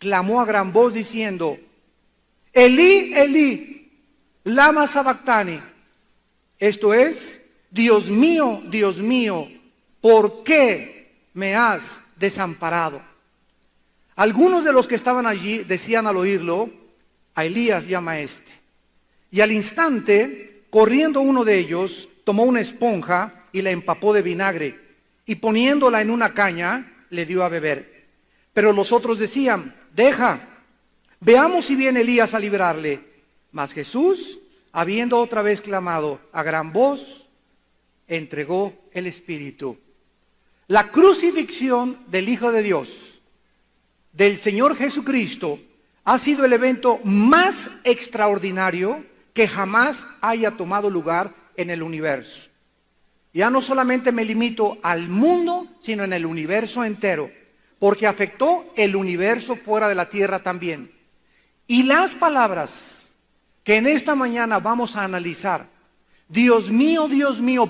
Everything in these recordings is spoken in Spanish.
clamó a gran voz diciendo: Elí, Elí, lama sabactani. Esto es: Dios mío, ¿por qué me has desamparado? Algunos de los que estaban allí decían al oírlo: a Elías llama este. Y al instante, corriendo uno de ellos, tomó una esponja y la empapó de vinagre, y poniéndola en una caña, le dio a beber. Pero los otros decían: deja, veamos si viene Elías a librarle. Mas Jesús, habiendo otra vez clamado a gran voz, entregó el Espíritu. La crucifixión del Hijo de Dios, del Señor Jesucristo, ha sido el evento más extraordinario que jamás haya tomado lugar en el universo. Ya no solamente me limito al mundo, sino en el universo entero, porque afectó el universo fuera de la tierra también. Y las palabras que en esta mañana vamos a analizar, Dios mío,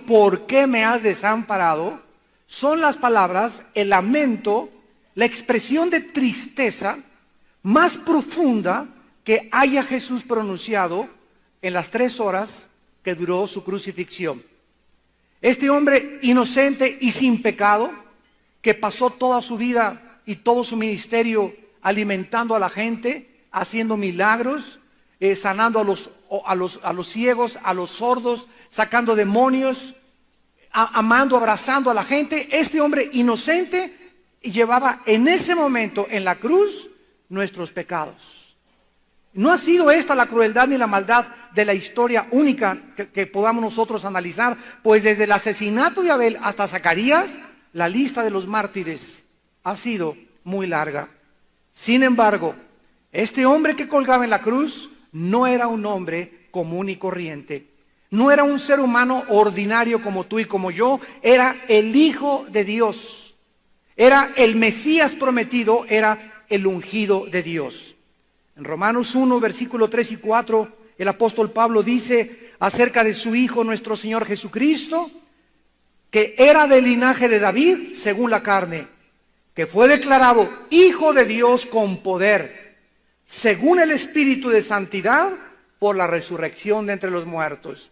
¿por qué me has desamparado?, son las palabras, el lamento, la expresión de tristeza más profunda que haya Jesús pronunciado en las 3 horas que duró su crucifixión. Este hombre inocente y sin pecado, que pasó toda su vida y todo su ministerio alimentando a la gente, haciendo milagros, sanando a los ciegos, a los sordos, sacando demonios, amando, abrazando a la gente. Este hombre inocente llevaba en ese momento en la cruz nuestros pecados. No ha sido esta la crueldad ni la maldad de la historia única que podamos nosotros analizar, pues desde el asesinato de Abel hasta Zacarías, la lista de los mártires ha sido muy larga. Sin embargo, este hombre que colgaba en la cruz no era un hombre común y corriente. No era un ser humano ordinario como tú y como yo, era el Hijo de Dios. Era el Mesías prometido, era el ungido de Dios. En Romanos 1, versículo 3 y 4, el apóstol Pablo dice acerca de su Hijo, nuestro Señor Jesucristo, que era del linaje de David según la carne, que fue declarado Hijo de Dios con poder, según el Espíritu de santidad, por la resurrección de entre los muertos.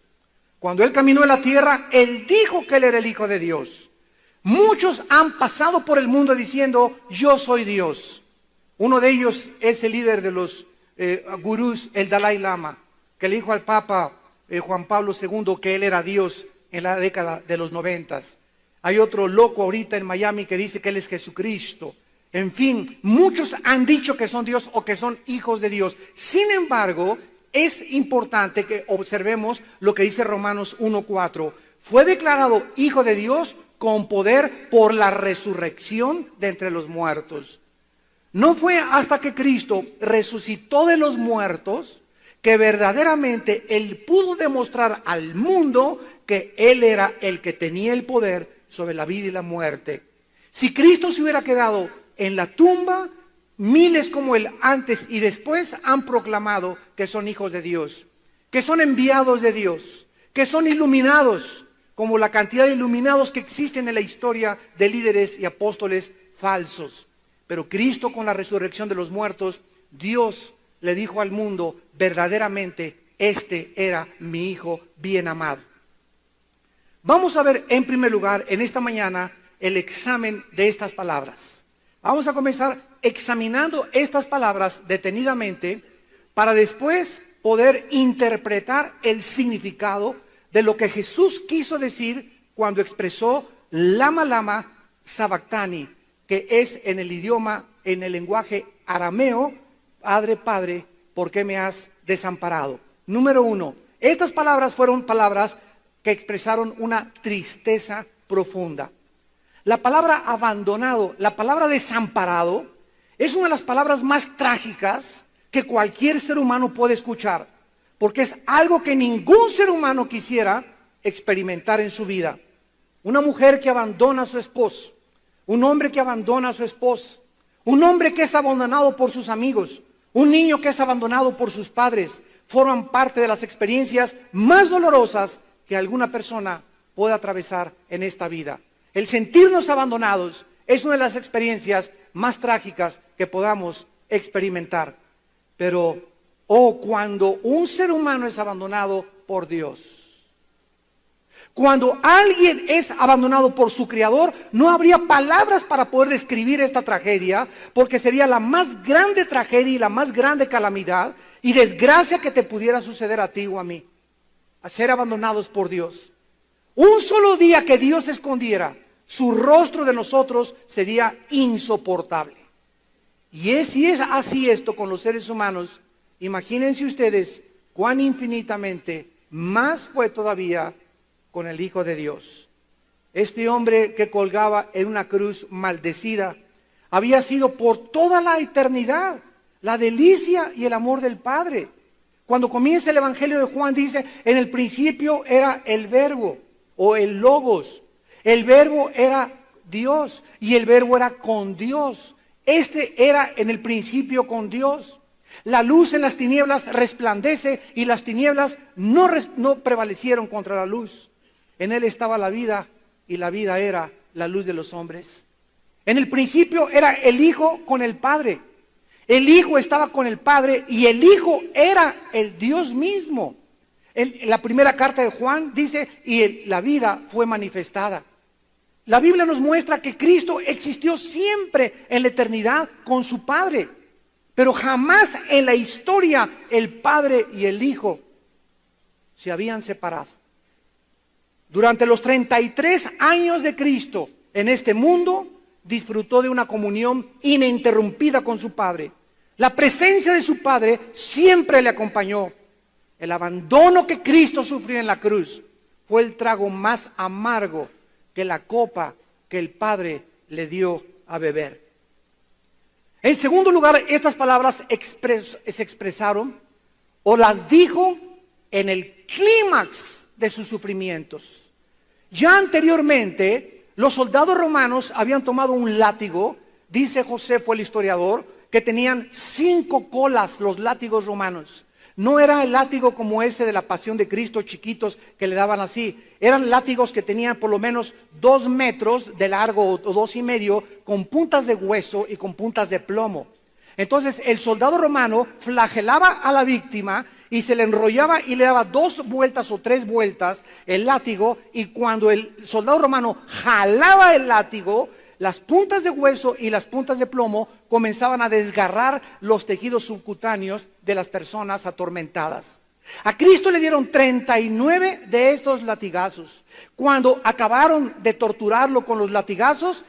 Cuando Él caminó en la tierra, Él dijo que Él era el Hijo de Dios. Muchos han pasado por el mundo diciendo: yo soy Dios. Uno de ellos es el líder de los gurús, el Dalai Lama, que le dijo al Papa Juan Pablo II que él era Dios en la década de los 90. Hay otro loco ahorita en Miami que dice que él es Jesucristo. En fin, muchos han dicho que son Dios o que son hijos de Dios. Sin embargo, es importante que observemos lo que dice Romanos 1:4. Fue declarado Hijo de Dios con poder por la resurrección de entre los muertos. No fue hasta que Cristo resucitó de los muertos que verdaderamente Él pudo demostrar al mundo que Él era el que tenía el poder sobre la vida y la muerte. Si Cristo se hubiera quedado en la tumba, miles como Él antes y después han proclamado que son hijos de Dios, que son enviados de Dios, que son iluminados, como la cantidad de iluminados que existen en la historia de líderes y apóstoles falsos. Pero Cristo, con la resurrección de los muertos, Dios le dijo al mundo: verdaderamente este era mi Hijo bien amado. Vamos a ver en primer lugar en esta mañana el examen de estas palabras. Vamos a comenzar examinando estas palabras detenidamente para después poder interpretar el significado de lo que Jesús quiso decir cuando expresó lama lama sabactani, que es en el idioma, en el lenguaje arameo: Padre, Padre, ¿por qué me has desamparado? Número 1, estas palabras fueron palabras que expresaron una tristeza profunda. La palabra abandonado, la palabra desamparado, es una de las palabras más trágicas que cualquier ser humano puede escuchar, porque es algo que ningún ser humano quisiera experimentar en su vida. Una mujer que abandona a su esposo, un hombre que abandona a su esposa, un hombre que es abandonado por sus amigos, un niño que es abandonado por sus padres, forman parte de las experiencias más dolorosas que alguna persona puede atravesar en esta vida. El sentirnos abandonados es una de las experiencias más trágicas que podamos experimentar. Pero, oh, cuando un ser humano es abandonado por Dios, cuando alguien es abandonado por su Creador, no habría palabras para poder describir esta tragedia, porque sería la más grande tragedia y la más grande calamidad y desgracia que te pudiera suceder a ti o a mí, a ser abandonados por Dios. Un solo día que Dios escondiera su rostro de nosotros sería insoportable. Y si es así esto con los seres humanos, imagínense ustedes cuán infinitamente más fue todavía con el Hijo de Dios. Este hombre que colgaba en una cruz maldecida había sido por toda la eternidad la delicia y el amor del Padre. Cuando comienza el Evangelio de Juan dice, en el principio era el Verbo o el Logos. El Verbo era Dios y el Verbo era con Dios. Este era en el principio con Dios. La luz en las tinieblas resplandece y las tinieblas no prevalecieron contra la luz. En él estaba la vida y la vida era la luz de los hombres. En el principio era el Hijo con el Padre. El Hijo estaba con el Padre y el Hijo era el Dios mismo. En la primera carta de Juan dice, y la vida fue manifestada. La Biblia nos muestra que Cristo existió siempre en la eternidad con su Padre. Pero jamás en la historia el Padre y el Hijo se habían separado. Durante los 33 años de Cristo en este mundo, disfrutó de una comunión ininterrumpida con su Padre. La presencia de su Padre siempre le acompañó. El abandono que Cristo sufrió en la cruz fue el trago más amargo que la copa que el Padre le dio a beber. En segundo lugar, estas palabras se expresaron o las dijo en el clímax de sus sufrimientos. Ya anteriormente, los soldados romanos habían tomado un látigo, dice Josefo el historiador, que tenían 5 colas los látigos romanos. No era el látigo como ese de la Pasión de Cristo, chiquitos, que le daban así. Eran látigos que tenían por lo menos 2 metros de largo o 2,5, con puntas de hueso y con puntas de plomo. Entonces el soldado romano flagelaba a la víctima y se le enrollaba y le daba 2 vueltas o 3 vueltas el látigo, y cuando el soldado romano jalaba el látigo, las puntas de hueso y las puntas de plomo comenzaban a desgarrar los tejidos subcutáneos de las personas atormentadas. A Cristo le dieron 39 de estos latigazos. Cuando acabaron de torturarlo con los latigazos,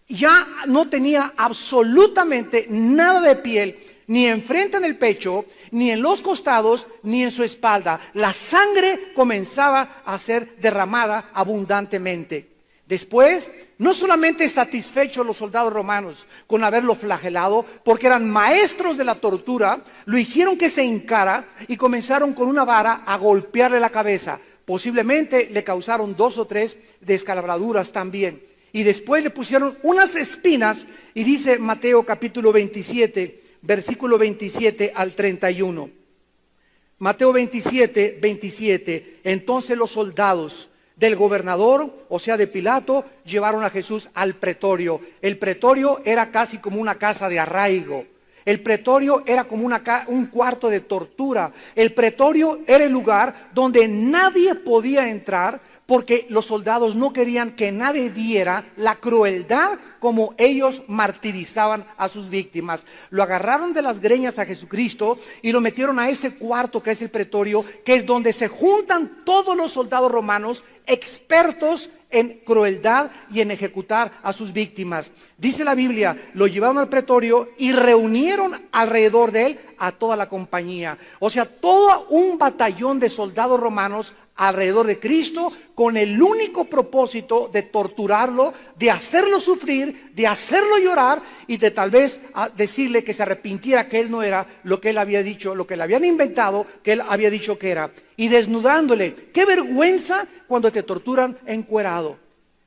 ya no tenía absolutamente nada de piel, ni enfrente en el pecho, ni en los costados, ni en su espalda. La sangre comenzaba a ser derramada abundantemente. Después, no solamente satisfechos los soldados romanos con haberlo flagelado, porque eran maestros de la tortura, lo hicieron que se hincara y comenzaron con una vara a golpearle la cabeza. Posiblemente le causaron 2 o 3 descalabraduras también. Y después le pusieron unas espinas, y dice Mateo capítulo 27, versículo 27 al 31. Mateo 27, 27. Entonces los soldados del gobernador, o sea de Pilato, llevaron a Jesús al pretorio. El pretorio era casi como una casa de arraigo. El pretorio era como un cuarto de tortura. El pretorio era el lugar donde nadie podía entrar, porque los soldados no querían que nadie viera la crueldad como ellos martirizaban a sus víctimas. Lo agarraron de las greñas a Jesucristo y lo metieron a ese cuarto que es el pretorio, que es donde se juntan todos los soldados romanos expertos en crueldad y en ejecutar a sus víctimas. Dice la Biblia, lo llevaron al pretorio y reunieron alrededor de él a toda la compañía. O sea, todo un batallón de soldados romanos alrededor de Cristo, con el único propósito de torturarlo, de hacerlo sufrir, de hacerlo llorar y de tal vez decirle que se arrepintiera, que él no era lo que él había dicho, lo que le habían inventado, que él había dicho que era. Y desnudándole, qué vergüenza cuando te torturan encuerado.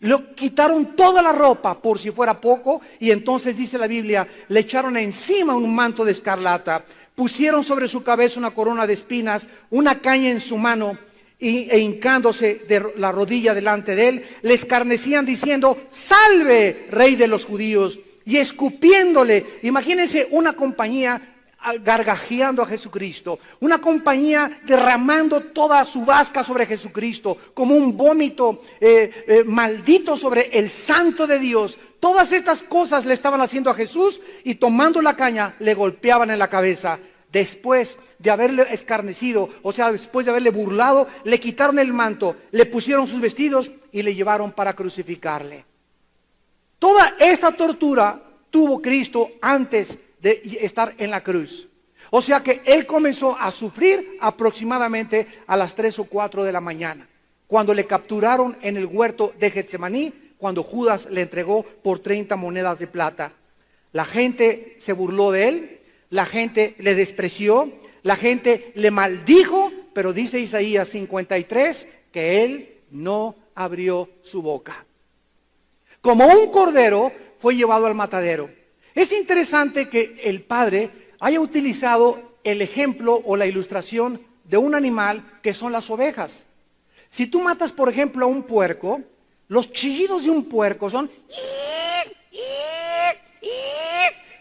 Le quitaron toda la ropa por si fuera poco, y entonces dice la Biblia, le echaron encima un manto de escarlata, pusieron sobre su cabeza una corona de espinas, una caña en su mano, e hincándose de la rodilla delante de él, le escarnecían diciendo: «Salve, Rey de los judíos». y escupiéndole. Imagínense una compañía gargajeando a Jesucristo, una compañía derramando toda su vasca sobre Jesucristo, como un vómito maldito sobre el santo de Dios. Todas estas cosas le estaban haciendo a Jesús, y tomando la caña le golpeaban en la cabeza. Después de haberle escarnecido, o sea, después de haberle burlado, le quitaron el manto, le pusieron sus vestidos y le llevaron para crucificarle. Toda esta tortura tuvo Cristo antes de estar en la cruz. O sea que Él comenzó a sufrir aproximadamente a las 3 o 4 de la mañana, cuando le capturaron en el huerto de Getsemaní, cuando Judas le entregó por 30 monedas de plata. La gente se burló de Él, la gente le despreció, la gente le maldijo, pero dice Isaías 53 que Él no abrió su boca. Como un cordero fue llevado al matadero. Es interesante que el Padre haya utilizado el ejemplo o la ilustración de un animal que son las ovejas. Si tú matas, por ejemplo, a un puerco, los chillidos de un puerco son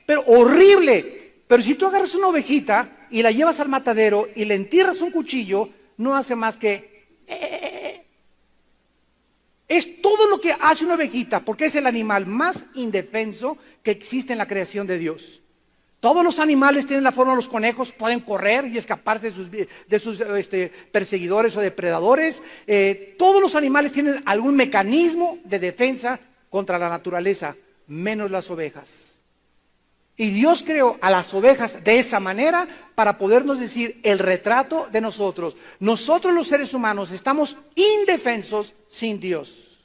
pero horrible. Pero si tú agarras una ovejita y la llevas al matadero y le entierras un cuchillo, no hace más que es todo lo que hace una ovejita, porque es el animal más indefenso que existe en la creación de Dios. Todos los animales tienen la forma de los conejos, pueden correr y escaparse de sus perseguidores o depredadores. Todos los animales tienen algún mecanismo de defensa contra la naturaleza, menos las ovejas. Y Dios creó a las ovejas de esa manera para podernos decir el retrato de nosotros. Nosotros los seres humanos estamos indefensos sin Dios.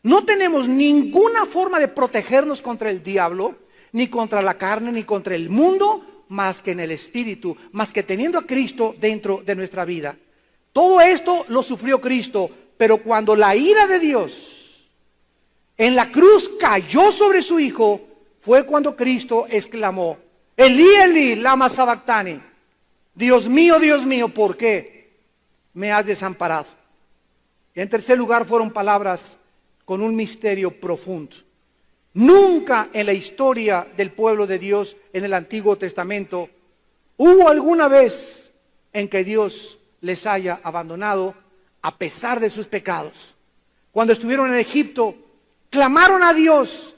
No tenemos ninguna forma de protegernos contra el diablo, ni contra la carne, ni contra el mundo, más que en el Espíritu, más que teniendo a Cristo dentro de nuestra vida. Todo esto lo sufrió Cristo, pero cuando la ira de Dios en la cruz cayó sobre su Hijo, fue cuando Cristo exclamó: Elí, Elí, lama sabactani. Dios mío, ¿por qué me has desamparado? Y en tercer lugar fueron palabras con un misterio profundo. Nunca en la historia del pueblo de Dios en el Antiguo Testamento hubo alguna vez en que Dios les haya abandonado a pesar de sus pecados. Cuando estuvieron en Egipto, clamaron a Dios,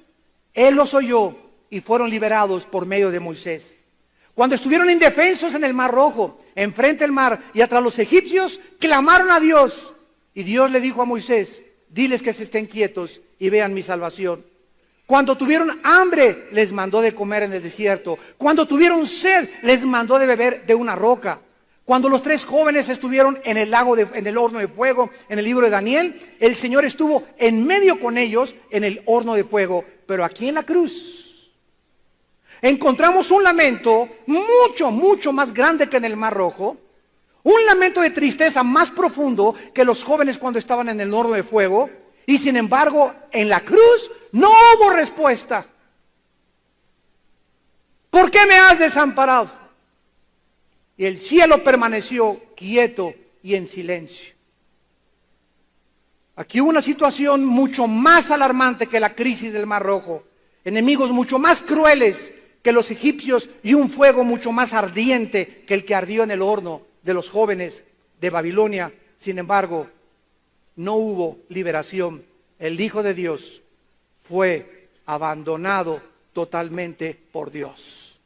Él los oyó y fueron liberados por medio de Moisés. Cuando estuvieron indefensos en el Mar Rojo, enfrente del mar y atrás los egipcios, clamaron a Dios, y Dios le dijo a Moisés: diles que se estén quietos y vean mi salvación. Cuando tuvieron hambre, les mandó de comer en el desierto. Cuando tuvieron sed, les mandó de beber de una roca. Cuando los 3 jóvenes estuvieron en el lago, en el horno de fuego, en el libro de Daniel, el Señor estuvo en medio con ellos en el horno de fuego. Pero aquí en la cruz encontramos un lamento mucho, mucho más grande que en el Mar Rojo. Un lamento de tristeza más profundo que los jóvenes cuando estaban en el horno de fuego. Y sin embargo, en la cruz no hubo respuesta. ¿Por qué me has desamparado? Y el cielo permaneció quieto y en silencio. Aquí hubo una situación mucho más alarmante que la crisis del Mar Rojo. Enemigos mucho más crueles que los egipcios y un fuego mucho más ardiente que el que ardió en el horno de los jóvenes de Babilonia. Sin embargo, no hubo liberación. El Hijo de Dios fue abandonado totalmente por Dios.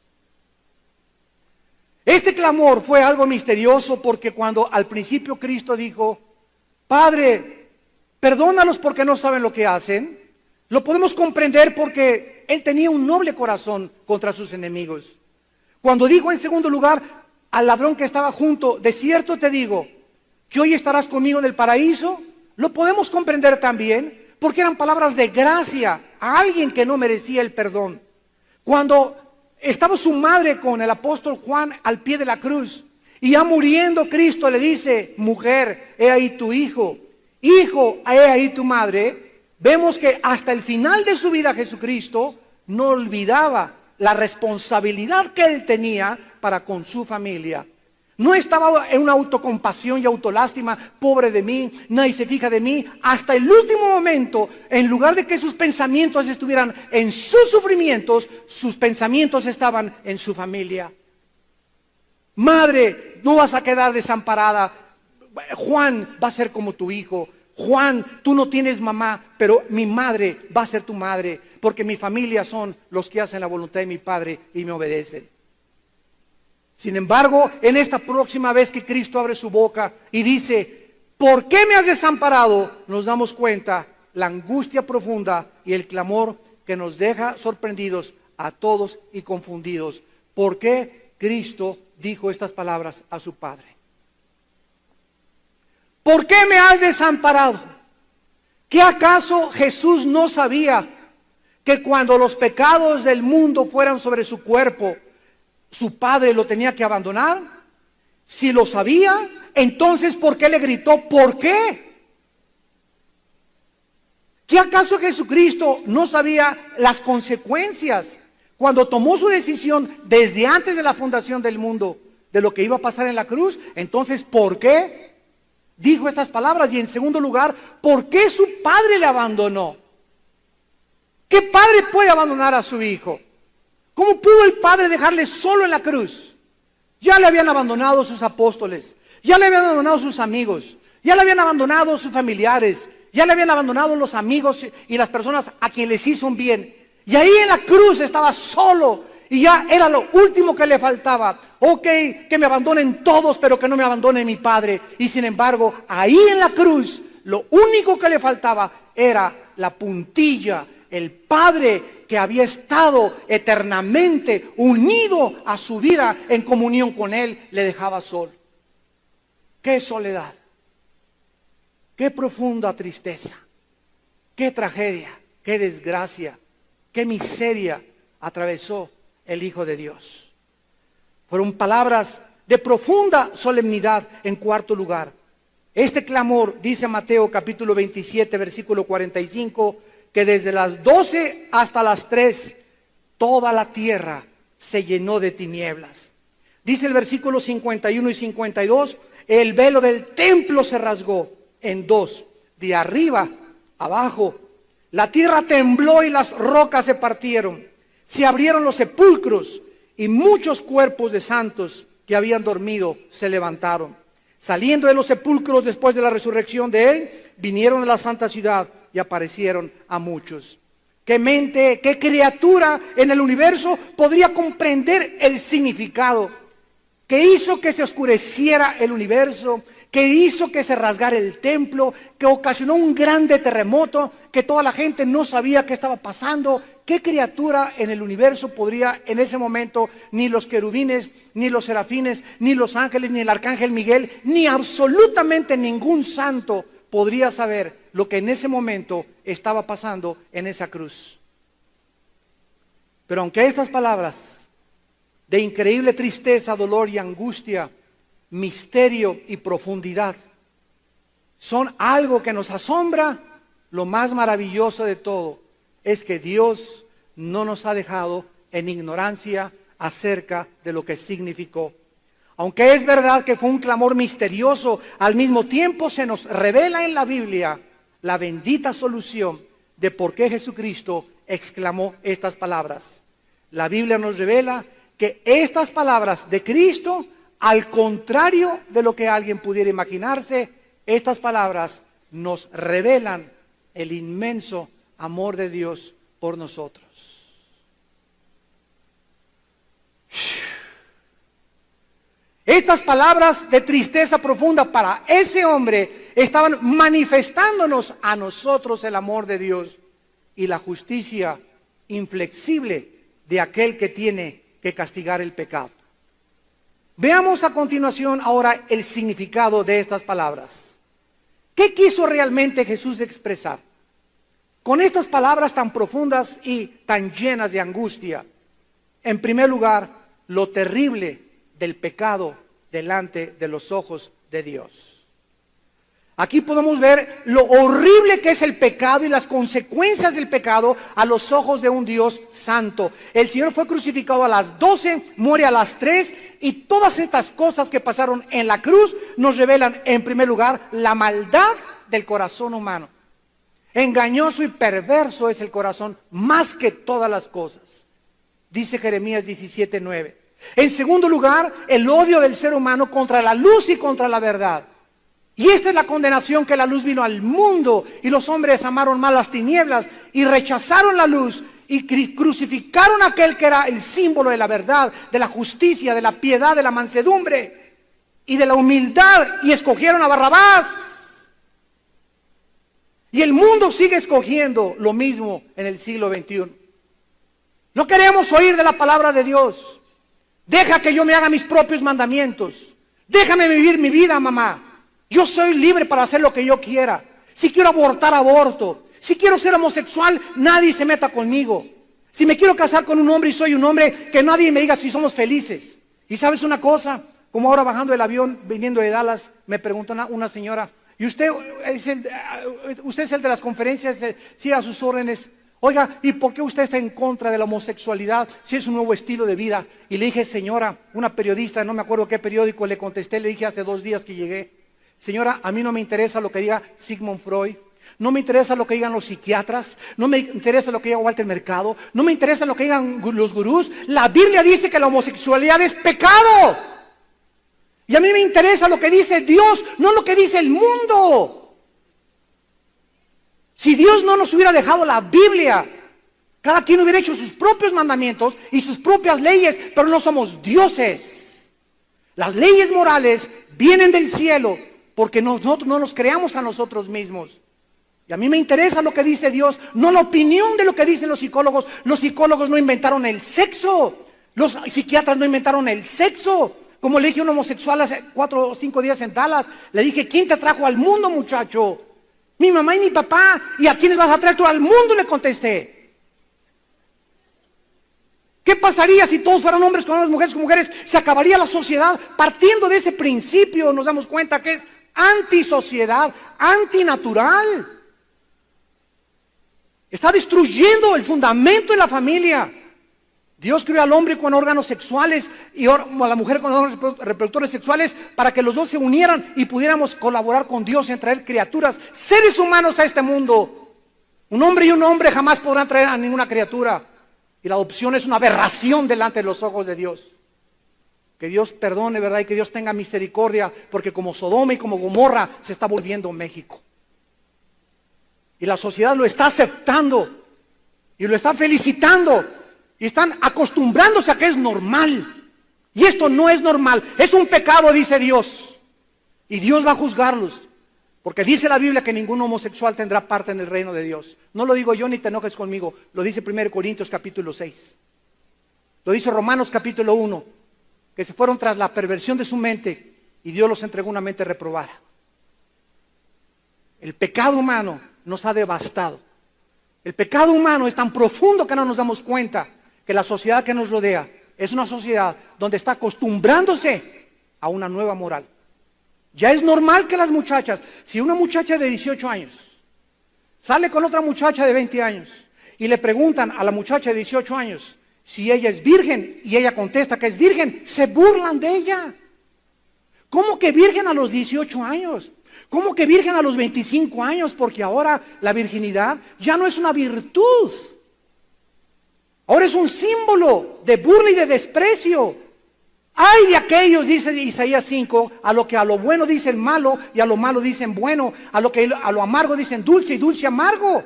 Este clamor fue algo misterioso, porque cuando al principio Cristo dijo: Padre, perdónalos porque no saben lo que hacen, lo podemos comprender porque Él tenía un noble corazón contra sus enemigos. Cuando dijo en segundo lugar al ladrón que estaba junto: de cierto te digo que hoy estarás conmigo en el paraíso, lo podemos comprender también porque eran palabras de gracia a alguien que no merecía el perdón. Cuando estaba su madre con el apóstol Juan al pie de la cruz, y ya muriendo Cristo le dice: mujer, he ahí tu hijo, hijo, he ahí tu madre. Vemos que hasta el final de su vida Jesucristo no olvidaba la responsabilidad que Él tenía para con su familia. No estaba en una autocompasión y autolástima, pobre de mí, nadie se fija de mí. Hasta el último momento, en lugar de que sus pensamientos estuvieran en sus sufrimientos, sus pensamientos estaban en su familia. Madre, no vas a quedar desamparada. Juan va a ser como tu hijo. Juan, tú no tienes mamá, pero mi madre va a ser tu madre, porque mi familia son los que hacen la voluntad de mi Padre y me obedecen. Sin embargo, en esta próxima vez que Cristo abre su boca y dice, ¿por qué me has desamparado?, nos damos cuenta la angustia profunda y el clamor que nos deja sorprendidos a todos y confundidos. ¿Por qué Cristo dijo estas palabras a su Padre? ¿Por qué me has desamparado? ¿Qué acaso Jesús no sabía que cuando los pecados del mundo fueran sobre su cuerpo, su Padre lo tenía que abandonar? Si lo sabía, entonces ¿por qué le gritó? ¿Por qué? ¿Qué acaso Jesucristo no sabía las consecuencias cuando tomó su decisión desde antes de la fundación del mundo de lo que iba a pasar en la cruz? Entonces, ¿por qué dijo estas palabras? Y en segundo lugar, ¿por qué su Padre le abandonó? ¿Qué padre puede abandonar a su hijo? ¿Cómo pudo el Padre dejarle solo en la cruz? Ya le habían abandonado sus apóstoles, ya le habían abandonado sus amigos, ya le habían abandonado sus familiares, ya le habían abandonado los amigos y las personas a quienes les hizo un bien. Y ahí en la cruz estaba solo y ya era lo último que le faltaba. Ok, que me abandonen todos, pero que no me abandone mi Padre. Y sin embargo, ahí en la cruz, lo único que le faltaba era la puntilla. El Padre que había estado eternamente unido a su vida en comunión con Él, le dejaba solo. ¡Qué soledad! ¡Qué profunda tristeza! ¡Qué tragedia! ¡Qué desgracia! ¡Qué miseria atravesó el Hijo de Dios! Fueron palabras de profunda solemnidad. En cuarto lugar, este clamor, dice Mateo capítulo 27, versículo 45, que desde las 12 hasta las 3, toda la tierra se llenó de tinieblas. Dice el versículo 51 y 52, el velo del templo se rasgó en dos, de arriba abajo. La tierra tembló y las rocas se partieron. Se abrieron los sepulcros y muchos cuerpos de santos que habían dormido se levantaron. Saliendo de los sepulcros después de la resurrección de Él, vinieron a la santa ciudad y aparecieron a muchos. ¿Qué mente, qué criatura en el universo podría comprender el significado que hizo que se oscureciera el universo, que hizo que se rasgara el templo, que ocasionó un grande terremoto, que toda la gente no sabía qué estaba pasando? ¿Qué criatura en el universo podría en ese momento, ni los querubines, ni los serafines, ni los ángeles, ni el arcángel Miguel, ni absolutamente ningún santo podría saber lo que en ese momento estaba pasando en esa cruz? Pero aunque estas palabras de increíble tristeza, dolor y angustia, misterio y profundidad son algo que nos asombra, lo más maravilloso de todo es que Dios no nos ha dejado en ignorancia acerca de lo que significó. Aunque es verdad que fue un clamor misterioso, al mismo tiempo se nos revela en la Biblia la bendita solución de por qué Jesucristo exclamó estas palabras. La Biblia nos revela que estas palabras de Cristo, al contrario de lo que alguien pudiera imaginarse, estas palabras nos revelan el inmenso amor de Dios por nosotros. Estas palabras de tristeza profunda para ese hombre estaban manifestándonos a nosotros el amor de Dios y la justicia inflexible de aquel que tiene que castigar el pecado. Veamos a continuación ahora el significado de estas palabras. ¿Qué quiso realmente Jesús expresar con estas palabras tan profundas y tan llenas de angustia? En primer lugar, lo terrible del pecado delante de los ojos de Dios. Aquí podemos ver lo horrible que es el pecado y las consecuencias del pecado a los ojos de un Dios santo. El Señor fue crucificado a las 12, muere a las 3, y todas estas cosas que pasaron en la cruz nos revelan, en primer lugar, la maldad del corazón humano. Engañoso y perverso es el corazón más que todas las cosas, dice Jeremías 17:9. En segundo lugar, el odio del ser humano contra la luz y contra la verdad. Y esta es la condenación, que la luz vino al mundo y los hombres amaron más las tinieblas y rechazaron la luz y crucificaron a aquel que era el símbolo de la verdad, de la justicia, de la piedad, de la mansedumbre y de la humildad, y escogieron a Barrabás. Y el mundo sigue escogiendo lo mismo en el siglo XXI. No queremos oír de la palabra de Dios. Deja que yo me haga mis propios mandamientos. Déjame vivir mi vida, mamá. Yo soy libre para hacer lo que yo quiera. Si quiero abortar, aborto. Si quiero ser homosexual, nadie se meta conmigo. Si me quiero casar con un hombre y soy un hombre, que nadie me diga si somos felices. Y sabes una cosa, como ahora bajando del avión, viniendo de Dallas, me preguntó una señora, ¿y usted es el de las conferencias? Sí, a sus órdenes. Oiga, ¿y por qué usted está en contra de la homosexualidad si es un nuevo estilo de vida? Y le dije, señora, una periodista, no me acuerdo qué periódico, le contesté, le dije hace 2 días que llegué. Señora, a mí no me interesa lo que diga Sigmund Freud, no me interesa lo que digan los psiquiatras, no me interesa lo que diga Walter Mercado, no me interesa lo que digan los gurús. La Biblia dice que la homosexualidad es pecado. Y a mí me interesa lo que dice Dios, no lo que dice el mundo. Si Dios no nos hubiera dejado la Biblia, cada quien hubiera hecho sus propios mandamientos y sus propias leyes, pero no somos dioses. Las leyes morales vienen del cielo, porque nosotros no nos creamos a nosotros mismos. Y a mí me interesa lo que dice Dios, no la opinión de lo que dicen los psicólogos. Los psicólogos no inventaron el sexo. Los psiquiatras no inventaron el sexo. Como le dije a un homosexual hace 4 o 5 días en Dallas, le dije, ¿quién te trajo al mundo, muchacho? Mi mamá y mi papá. ¿Y a quiénes vas a traer tú al mundo? Le contesté. ¿Qué pasaría si todos fueran hombres con hombres, mujeres con mujeres? Se acabaría la sociedad. Partiendo de ese principio nos damos cuenta que es antisociedad, antinatural. Está destruyendo el fundamento de la familia. Dios creó al hombre con órganos sexuales y a la mujer con órganos reproductores sexuales para que los dos se unieran y pudiéramos colaborar con Dios en traer criaturas, seres humanos a este mundo. Un hombre y un hombre jamás podrán traer a ninguna criatura. Y la adopción es una aberración delante de los ojos de Dios. Que Dios perdone, ¿verdad? Y que Dios tenga misericordia, porque como Sodoma y como Gomorra se está volviendo México. Y la sociedad lo está aceptando y lo está felicitando y están acostumbrándose a que es normal. Y esto no es normal, es un pecado, dice Dios. Y Dios va a juzgarlos, porque dice la Biblia que ningún homosexual tendrá parte en el reino de Dios. No lo digo yo, ni te enojes conmigo, lo dice 1 Corintios capítulo 6. Lo dice Romanos capítulo 1. Que se fueron tras la perversión de su mente y Dios los entregó una mente reprobada. El pecado humano nos ha devastado. El pecado humano es tan profundo que no nos damos cuenta que la sociedad que nos rodea es una sociedad donde está acostumbrándose a una nueva moral. Ya es normal que las muchachas, si una muchacha de 18 años sale con otra muchacha de 20 años y le preguntan a la muchacha de 18 años si ella es virgen, y ella contesta que es virgen, se burlan de ella. ¿Cómo que virgen a los 18 años? ¿Cómo que virgen a los 25 años? Porque ahora la virginidad ya no es una virtud. Ahora es un símbolo de burla y de desprecio. Ay de aquellos, dice Isaías 5, a lo bueno dicen malo y a lo malo dicen bueno, a lo amargo dicen dulce y dulce amargo.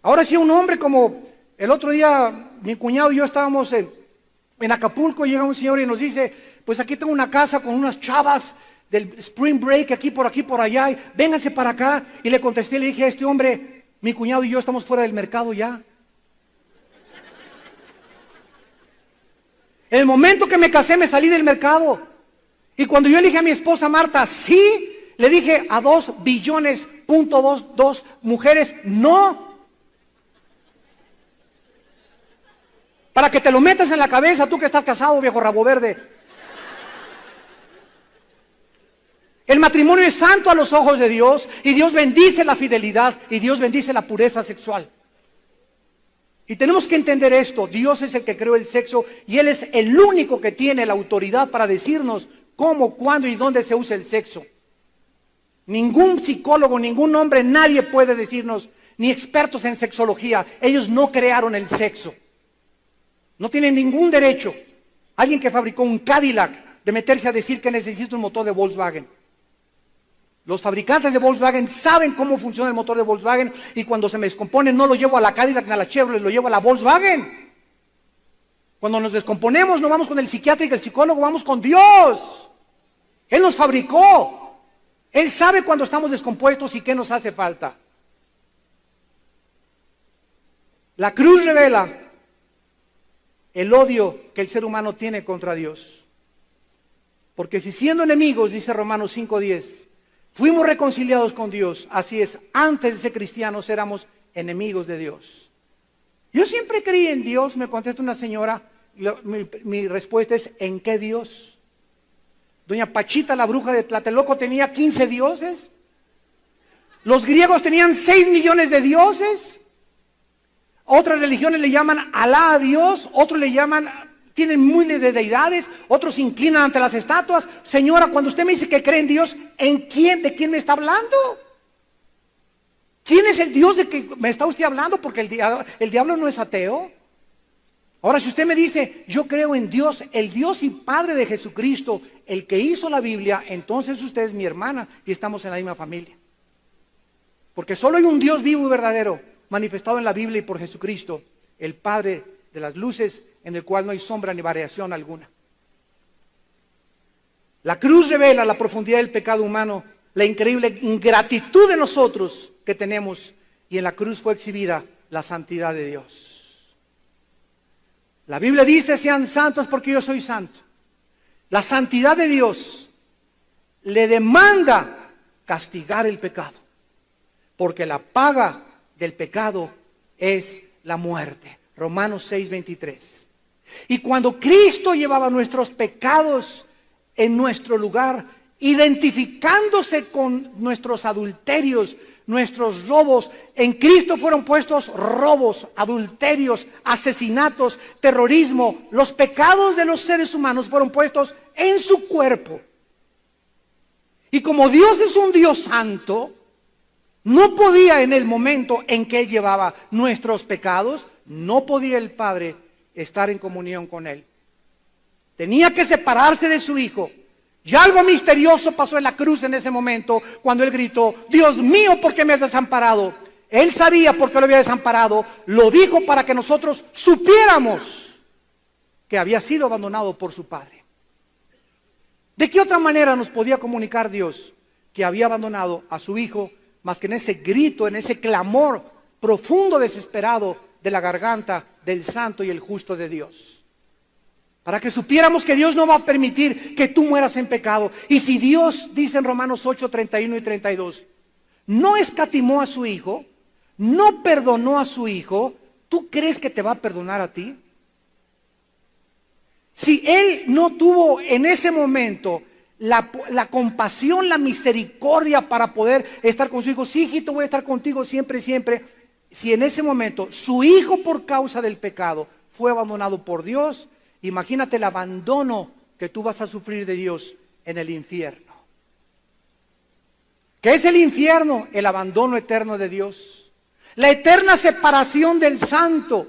Ahora sí, un hombre como el otro día, mi cuñado y yo estábamos en Acapulco, llega un señor y nos dice, pues aquí tengo una casa con unas chavas del Spring Break, aquí, por allá, y vénganse para acá. Y le contesté, le dije a este hombre, mi cuñado y yo estamos fuera del mercado ya. En el momento que me casé me salí del mercado. Y cuando yo elegí a mi esposa Marta, sí, le dije a 2 billones, .22 mujeres, no. Para que te lo metas en la cabeza, tú que estás casado, viejo rabo verde. El matrimonio es santo a los ojos de Dios y Dios bendice la fidelidad y Dios bendice la pureza sexual. Y tenemos que entender esto. Dios es el que creó el sexo y Él es el único que tiene la autoridad para decirnos cómo, cuándo y dónde se usa el sexo. Ningún psicólogo, ningún hombre, nadie puede decirnos, ni expertos en sexología. Ellos no crearon el sexo. No tienen ningún derecho. Alguien que fabricó un Cadillac de meterse a decir que necesita un motor de Volkswagen. Los fabricantes de Volkswagen saben cómo funciona el motor de Volkswagen y cuando se me descompone no lo llevo a la Cadillac ni a la Chevrolet, lo llevo a la Volkswagen. Cuando nos descomponemos no vamos con el psiquiatra y el psicólogo, vamos con Dios. Él nos fabricó. Él sabe cuando estamos descompuestos y qué nos hace falta. La cruz revela el odio que el ser humano tiene contra Dios. Porque si siendo enemigos, dice Romanos 5:10, fuimos reconciliados con Dios, así es, antes de ser cristianos éramos enemigos de Dios. Yo siempre creí en Dios, me contesta una señora, mi respuesta es, ¿en qué Dios? Doña Pachita, la bruja de Tlatelolco, tenía 15 dioses. Los griegos tenían 6 millones de dioses. Otras religiones le llaman Alá a Dios, otros le llaman, tienen miles de deidades, otros se inclinan ante las estatuas. Señora, cuando usted me dice que cree en Dios, ¿de quién me está hablando? ¿Quién es el Dios de que me está usted hablando? Porque el diablo no es ateo. Ahora, si usted me dice, yo creo en Dios, el Dios y Padre de Jesucristo, el que hizo la Biblia, entonces usted es mi hermana y estamos en la misma familia. Porque solo hay un Dios vivo y verdadero, manifestado en la Biblia y por Jesucristo, el Padre de las luces, en el cual no hay sombra ni variación alguna. La cruz revela la profundidad del pecado humano, la increíble ingratitud de nosotros que tenemos, y en la cruz fue exhibida la santidad de Dios. La Biblia dice, sean santos porque yo soy santo. La santidad de Dios le demanda castigar el pecado, porque la paga del pecado es la muerte. Romanos 6:23. Y cuando Cristo llevaba nuestros pecados en nuestro lugar, identificándose con nuestros adulterios, nuestros robos, en Cristo fueron puestos robos, adulterios, asesinatos, terrorismo. Los pecados de los seres humanos fueron puestos en su cuerpo. Y como Dios es un Dios santo, no podía en el momento en que Él llevaba nuestros pecados, no podía el Padre estar en comunión con Él. Tenía que separarse de su Hijo. Y algo misterioso pasó en la cruz en ese momento, cuando Él gritó, Dios mío, ¿por qué me has desamparado? Él sabía por qué lo había desamparado, lo dijo para que nosotros supiéramos que había sido abandonado por su Padre. ¿De qué otra manera nos podía comunicar Dios que había abandonado a su Hijo, más que en ese grito, en ese clamor profundo, desesperado de la garganta del santo y el justo de Dios? Para que supiéramos que Dios no va a permitir que tú mueras en pecado. Y si Dios, dice en Romanos 8:31 y 32, no escatimó a su Hijo, no perdonó a su Hijo, ¿tú crees que te va a perdonar a ti? Si Él no tuvo en ese momento la compasión, la misericordia para poder estar con su Hijo, sí, hijito, voy a estar contigo siempre, siempre. Si en ese momento su Hijo, por causa del pecado, fue abandonado por Dios, imagínate el abandono que tú vas a sufrir de Dios en el infierno. ¿Qué es el infierno? El abandono eterno de Dios. La eterna separación del santo.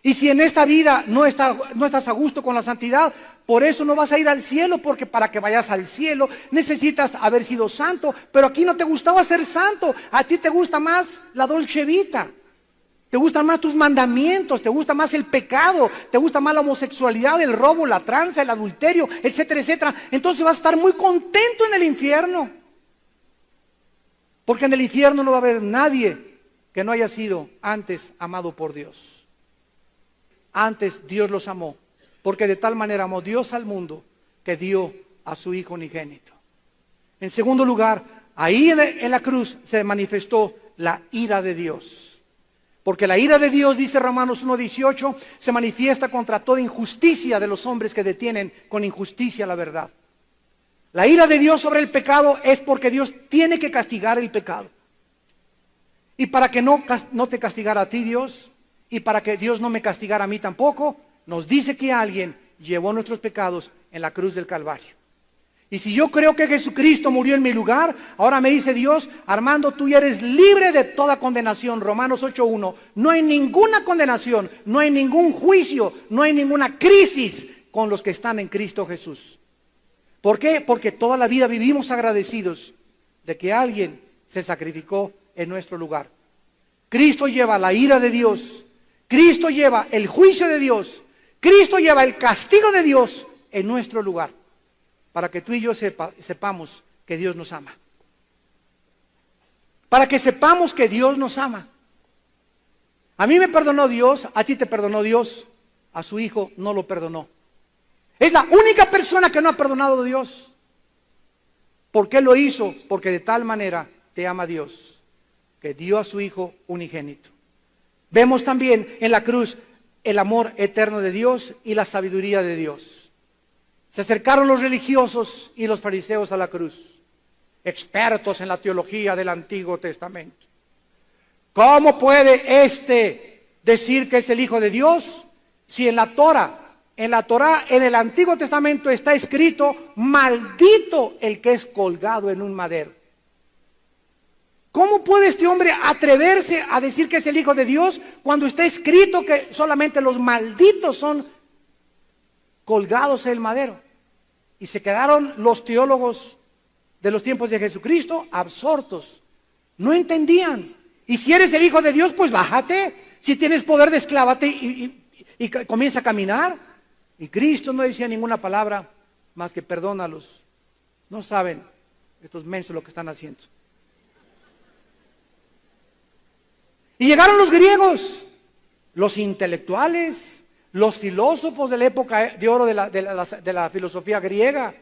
Y si en esta vida no estás a gusto con la santidad, por eso no vas a ir al cielo, porque para que vayas al cielo necesitas haber sido santo. Pero aquí no te gustaba ser santo, a ti te gusta más la dolce vita. Te gustan más tus mandamientos, te gusta más el pecado, te gusta más la homosexualidad, el robo, la tranza, el adulterio, etcétera, etcétera. Entonces vas a estar muy contento en el infierno. Porque en el infierno no va a haber nadie que no haya sido antes amado por Dios. Antes Dios los amó, porque de tal manera amó Dios al mundo que dio a su Hijo unigénito. En segundo lugar, ahí en la cruz se manifestó la ira de Dios. Porque la ira de Dios, dice Romanos 1:18, se manifiesta contra toda injusticia de los hombres que detienen con injusticia la verdad. La ira de Dios sobre el pecado es porque Dios tiene que castigar el pecado. Y para que no te castigara a ti Dios, y para que Dios no me castigara a mí tampoco, nos dice que alguien llevó nuestros pecados en la cruz del Calvario. Y si yo creo que Jesucristo murió en mi lugar, ahora me dice Dios, Armando, tú ya eres libre de toda condenación. Romanos 8:1. No hay ninguna condenación, no hay ningún juicio, no hay ninguna crisis con los que están en Cristo Jesús. ¿Por qué? Porque toda la vida vivimos agradecidos de que alguien se sacrificó en nuestro lugar. Cristo lleva la ira de Dios, Cristo lleva el juicio de Dios, Cristo lleva el castigo de Dios en nuestro lugar, para que tú y yo sepamos que Dios nos ama. Para que sepamos que Dios nos ama. A mí me perdonó Dios, a ti te perdonó Dios, a su Hijo no lo perdonó. Es la única persona que no ha perdonado a Dios. ¿Por qué lo hizo? Porque de tal manera te ama Dios, que dio a su Hijo unigénito. Vemos también en la cruz el amor eterno de Dios y la sabiduría de Dios. Se acercaron los religiosos y los fariseos a la cruz, expertos en la teología del Antiguo Testamento. ¿Cómo puede decir que es el Hijo de Dios si en la Torá, en el Antiguo Testamento está escrito, maldito el que es colgado en un madero? ¿Cómo puede este hombre atreverse a decir que es el Hijo de Dios cuando está escrito que solamente los malditos son colgados en el madero? Y se quedaron los teólogos de los tiempos de Jesucristo absortos. No entendían. Y si eres el Hijo de Dios, pues bájate. Si tienes poder, desclávate y comienza a caminar. Y Cristo no decía ninguna palabra más que perdónalos. No saben estos mensos lo que están haciendo. Y llegaron los griegos, los intelectuales, los filósofos de la época de oro de la filosofía griega,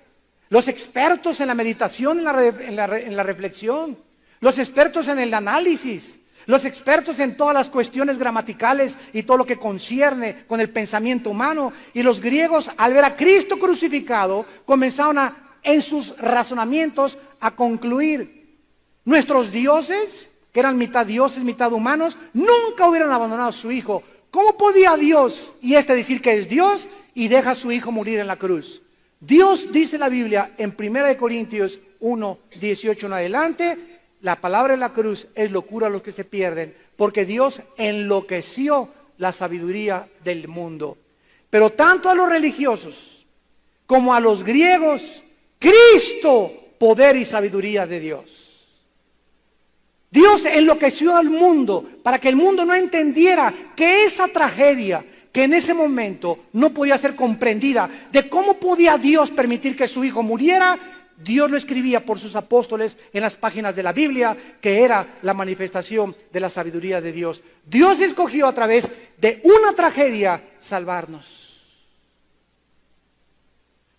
los expertos en la meditación, en la reflexión, los expertos en el análisis, los expertos en todas las cuestiones gramaticales y todo lo que concierne con el pensamiento humano. Y los griegos, al ver a Cristo crucificado, comenzaron en sus razonamientos a concluir: nuestros dioses, que eran mitad dioses, mitad humanos, nunca hubieran abandonado a su Hijo. ¿Cómo podía Dios y decir que es Dios y deja a su Hijo morir en la cruz? Dios dice la Biblia en 1 Corintios 1:18 en adelante, la palabra de la cruz es locura a los que se pierden, porque Dios enloqueció la sabiduría del mundo. Pero tanto a los religiosos como a los griegos, Cristo, poder y sabiduría de Dios. Dios enloqueció al mundo para que el mundo no entendiera que esa tragedia, que en ese momento no podía ser comprendida, de cómo podía Dios permitir que su Hijo muriera, Dios lo escribía por sus apóstoles en las páginas de la Biblia, que era la manifestación de la sabiduría de Dios. Dios escogió a través de una tragedia salvarnos.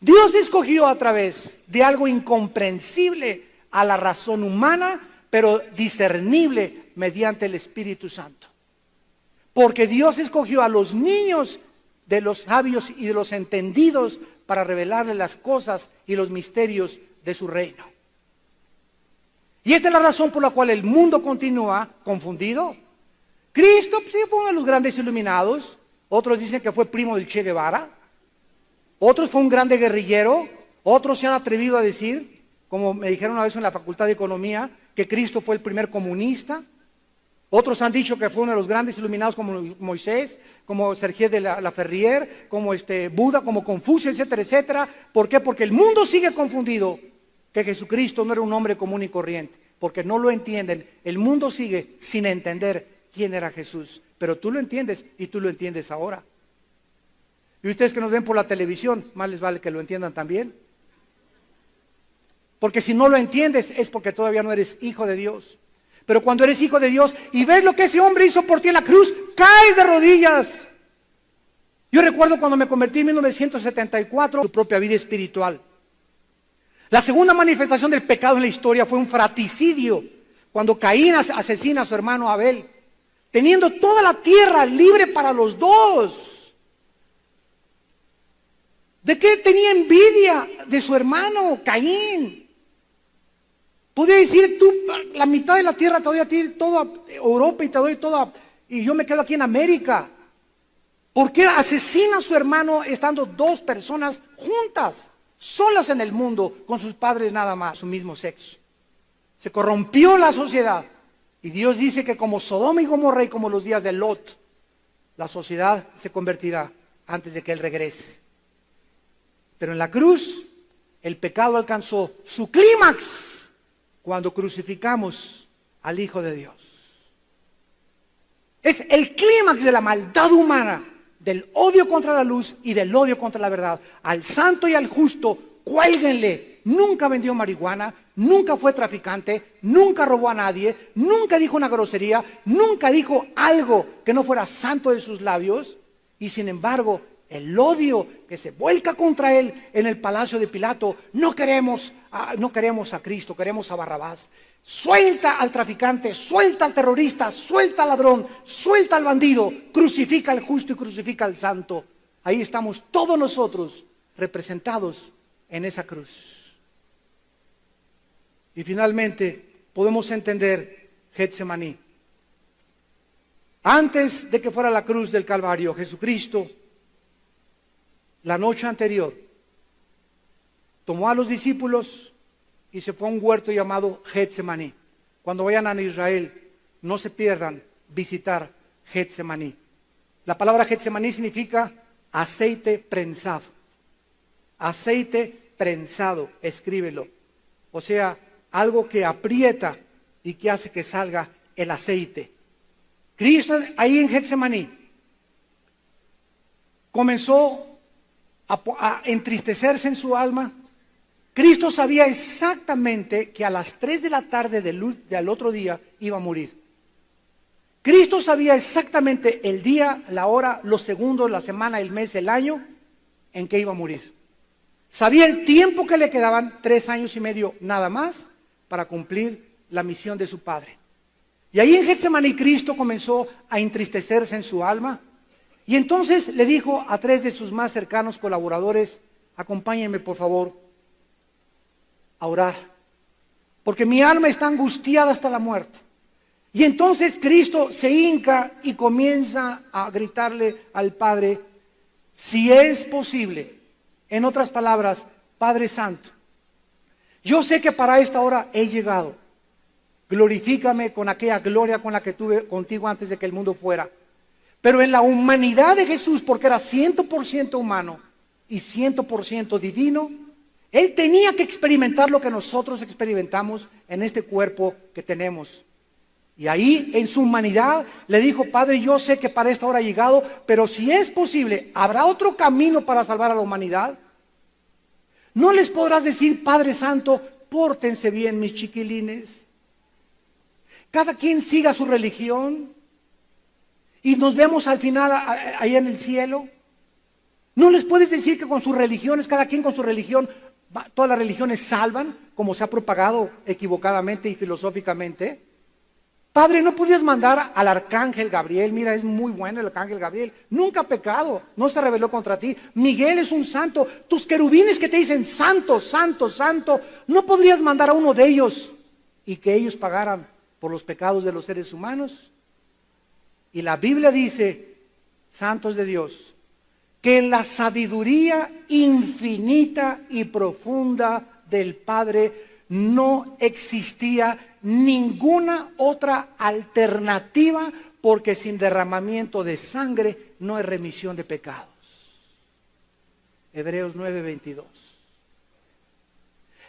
Dios escogió a través de algo incomprensible a la razón humana, pero discernible mediante el Espíritu Santo. Porque Dios escogió a los niños de los sabios y de los entendidos para revelarles las cosas y los misterios de su reino. Y esta es la razón por la cual el mundo continúa confundido. Cristo sí fue uno de los grandes iluminados. Otros dicen que fue primo del Che Guevara. Otros fue un grande guerrillero. Otros se han atrevido a decir, como me dijeron una vez en la Facultad de Economía, que Cristo fue el primer comunista. Otros han dicho que fue uno de los grandes iluminados como Moisés, como Sergio de la Ferrier, como Buda, como Confucio, etcétera, etcétera. ¿Por qué? Porque el mundo sigue confundido que Jesucristo no era un hombre común y corriente, porque no lo entienden. El mundo sigue sin entender quién era Jesús, pero tú lo entiendes y tú lo entiendes ahora. Y ustedes que nos ven por la televisión, más les vale que lo entiendan también. Porque si no lo entiendes es porque todavía no eres hijo de Dios. Pero cuando eres hijo de Dios y ves lo que ese hombre hizo por ti en la cruz, caes de rodillas. Yo recuerdo cuando me convertí en 1974, tu propia vida espiritual. La segunda manifestación del pecado en la historia fue un fratricidio, cuando Caín asesina a su hermano Abel, teniendo toda la tierra libre para los dos. ¿De qué tenía envidia de su hermano Caín? Podía decir, tú, la mitad de la tierra te doy a ti, toda Europa y te doy toda, y yo me quedo aquí en América. ¿Por qué asesina a su hermano estando dos personas juntas, solas en el mundo, con sus padres nada más, su mismo sexo? Se corrompió la sociedad. Y Dios dice que como Sodoma y Gomorra y como los días de Lot, la sociedad se convertirá antes de que Él regrese. Pero en la cruz, el pecado alcanzó su clímax cuando crucificamos al Hijo de Dios. Es el clímax de la maldad humana, del odio contra la luz y del odio contra la verdad. Al santo y al justo, cuélguenle. Nunca vendió marihuana, nunca fue traficante, nunca robó a nadie, nunca dijo una grosería, nunca dijo algo que no fuera santo de sus labios. Y sin embargo, el odio que se vuelca contra él en el palacio de Pilato, no queremos a Cristo, queremos a Barrabás. Suelta al traficante, suelta al terrorista, suelta al ladrón, suelta al bandido, crucifica al justo y crucifica al santo. Ahí estamos todos nosotros representados en esa cruz. Y finalmente podemos entender Getsemaní. Antes de que fuera la cruz del Calvario, Jesucristo, la noche anterior, tomó a los discípulos y se fue a un huerto llamado Getsemaní. Cuando vayan a Israel, no se pierdan visitar Getsemaní. La palabra Getsemaní significa aceite prensado. Aceite prensado, escríbelo. O sea, algo que aprieta y que hace que salga el aceite. Cristo ahí en Getsemaní comenzó a entristecerse en su alma. Cristo sabía exactamente que a las 3 de la tarde del otro día iba a morir. Cristo sabía exactamente el día, la hora, los segundos, la semana, el mes, el año en que iba a morir. Sabía el tiempo que le quedaban, 3 años y medio nada más, para cumplir la misión de su Padre. Y ahí en Getsemaní Cristo comenzó a entristecerse en su alma. Y entonces le dijo a 3 de sus más cercanos colaboradores: acompáñenme por favor a orar, porque mi alma está angustiada hasta la muerte. Y entonces Cristo se hinca y comienza a gritarle al Padre: si es posible, en otras palabras, Padre Santo, yo sé que para esta hora he llegado. Glorifícame con aquella gloria con la que tuve contigo antes de que el mundo fuera. Pero en la humanidad de Jesús, porque era 100% humano y 100% divino, Él tenía que experimentar lo que nosotros experimentamos en este cuerpo que tenemos. Y ahí en su humanidad le dijo: Padre, yo sé que para esta hora he llegado, pero si es posible, ¿habrá otro camino para salvar a la humanidad? ¿No les podrás decir: Padre Santo, pórtense bien mis chiquilines? Cada quien siga su religión y nos vemos al final ahí en el cielo. ¿No les puedes decir que con sus religiones, cada quien con su religión, todas las religiones salvan, como se ha propagado equivocadamente y filosóficamente? Padre, ¿no podías mandar al arcángel Gabriel? Mira, es muy bueno el arcángel Gabriel. Nunca ha pecado, no se rebeló contra ti. Miguel es un santo. Tus querubines que te dicen santo, santo, santo, ¿no podrías mandar a uno de ellos y que ellos pagaran por los pecados de los seres humanos? Y la Biblia dice, santos de Dios, que en la sabiduría infinita y profunda del Padre no existía ninguna otra alternativa, porque sin derramamiento de sangre no hay remisión de pecados. Hebreos 9:22.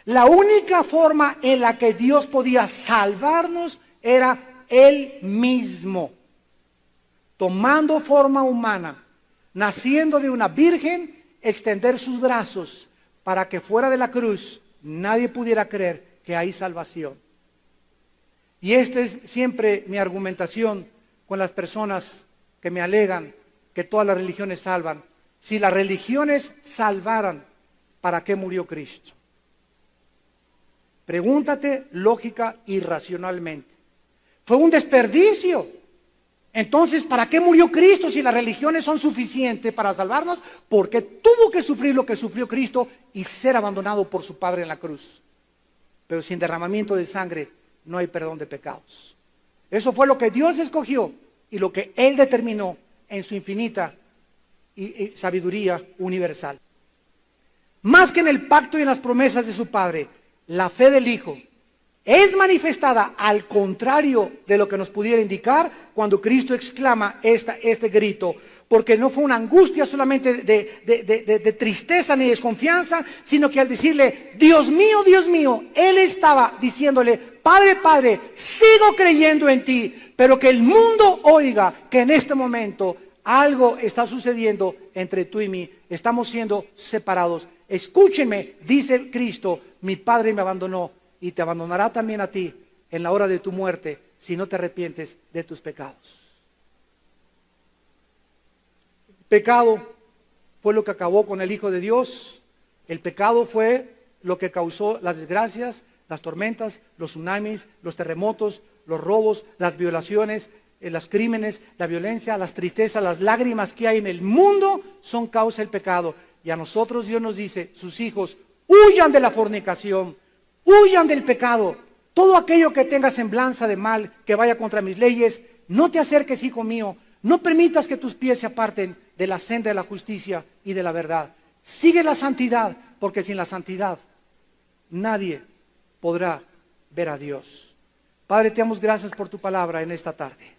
La única forma en la que Dios podía salvarnos era Él mismo, tomando forma humana, naciendo de una virgen, extender sus brazos para que fuera de la cruz nadie pudiera creer que hay salvación. Y esta es siempre mi argumentación con las personas que me alegan que todas las religiones salvan. Si las religiones salvaran, ¿para qué murió Cristo? Pregúntate lógica y racionalmente. Fue un desperdicio Entonces, ¿para qué murió Cristo si las religiones son suficientes para salvarnos? Porque tuvo que sufrir lo que sufrió Cristo y ser abandonado por su Padre en la cruz. Pero sin derramamiento de sangre no hay perdón de pecados. Eso fue lo que Dios escogió y lo que Él determinó en su infinita y sabiduría universal. Más que en el pacto y en las promesas de su Padre, la fe del Hijo es manifestada al contrario de lo que nos pudiera indicar cuando Cristo exclama este grito, porque no fue una angustia solamente de tristeza ni desconfianza, sino que al decirle, Dios mío, Él estaba diciéndole, Padre, Padre, sigo creyendo en ti, pero que el mundo oiga que en este momento algo está sucediendo entre tú y mí, estamos siendo separados. Escúchenme, dice Cristo, mi Padre me abandonó y te abandonará también a ti en la hora de tu muerte si no te arrepientes de tus pecados. El pecado fue lo que acabó con el Hijo de Dios. El pecado fue lo que causó las desgracias, las tormentas, los tsunamis, los terremotos, los robos, las violaciones, los crímenes, la violencia, las tristezas, las lágrimas que hay en el mundo son causa del pecado. Y a nosotros Dios nos dice, sus hijos, huyan de la fornicación, huyan del pecado. Todo aquello que tenga semblanza de mal, que vaya contra mis leyes, no te acerques, hijo mío. No permitas que tus pies se aparten de la senda de la justicia y de la verdad. Sigue la santidad, porque sin la santidad nadie podrá ver a Dios. Padre, te damos gracias por tu palabra en esta tarde.